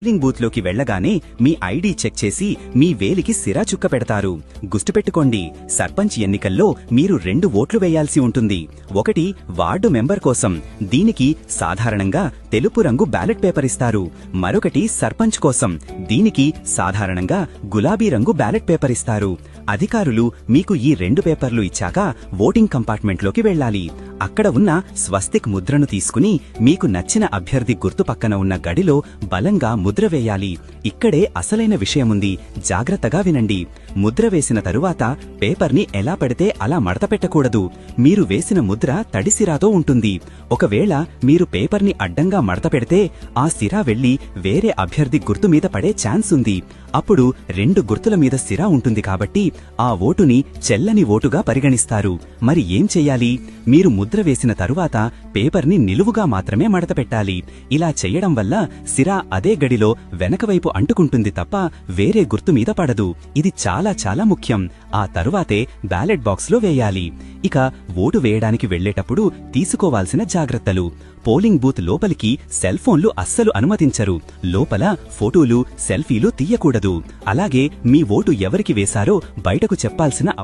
Polling బూత్లోకి వెళ్లగానే మీ ID check చేసి మీ వేలికి సిరా చుక్క పెడతారు. గుర్తుపెట్టుకోండి, సర్పంచ్ ఎన్నికల్లో మీరు 2 ఓట్లు వేయాల్సి ఉంటుంది. ఒకటి వార్డు మెంబర్ కోసం, దీనికి సాధారణంగా తెలుపు రంగు బ్యాలెట్ పేపర్ ఇస్తారు. మరొకటి సర్పంచ్ కోసం, దీనికి సాధారణంగా గులాబీ రంగు బ్యాలెట్ పేపర్ ఇస్తారు. అధికారులు మీకు ఈ 2 పేపర్లు ఇచ్చాక ఓటింగ్ కంపార్ట్మెంట్లోకి వెళ్లాలి. అక్కడ ఉన్న స్వస్తిక్ ముద్రను తీసుకుని మీకు నచ్చిన అభ్యర్థి గుర్తు పక్కన ఉన్న గడిలో బలంగా ముద్ర వేయాలి. ఇక్కడే అసలైన విషయముంది, జాగ్రత్తగా వినండి. ముద్ర వేసిన తరువాత పేపర్ని ఎలా పడితే అలా మడత పెట్టకూడదు. మీరు వేసిన ముద్ర తడి సిరాతో ఉంటుంది. ఒకవేళ మీరు పేపర్ని అడ్డంగా మడత పెడితే ఆ సిరా వెళ్లి వేరే అభ్యర్థి గుర్తు మీద పడే ఛాన్స్ ఉంది. అప్పుడు 2 గుర్తుల మీద సిరా ఉంటుంది కాబట్టి ఆ ఓటుని చెల్లని ఓటుగా పరిగణిస్తారు. మరి ఏం చెయ్యాలి? మీరు ముద్ర వేసిన తరువాత పేపర్ని నిలువుగా మాత్రమే మడత పెట్టాలి. ఇలా చెయ్యడం వల్ల సిరా అదే గడిలో వెనకవైపు అంటుకుంటుంది తప్ప వేరే గుర్తు మీద పడదు. ఇది చాలా చాలా ముఖ్యం. ఆ తరువాతే బ్యాలెట్ బాక్స్లో వేయాలి. ఇక ఓటు వేయడానికి వెళ్లేటప్పుడు తీసుకోవాల్సిన జాగ్రత్తలు. పోలింగ్ బూత్ లోపలికి సెల్ ఫోన్లు అస్సలు అనుమతించరు. లోపల ఫోటోలు, సెల్ఫీలు తీయకూడదు. అలాగే మీ ఓటు ఎవరికి వేశారో బయటకు చెప్పాల్సిన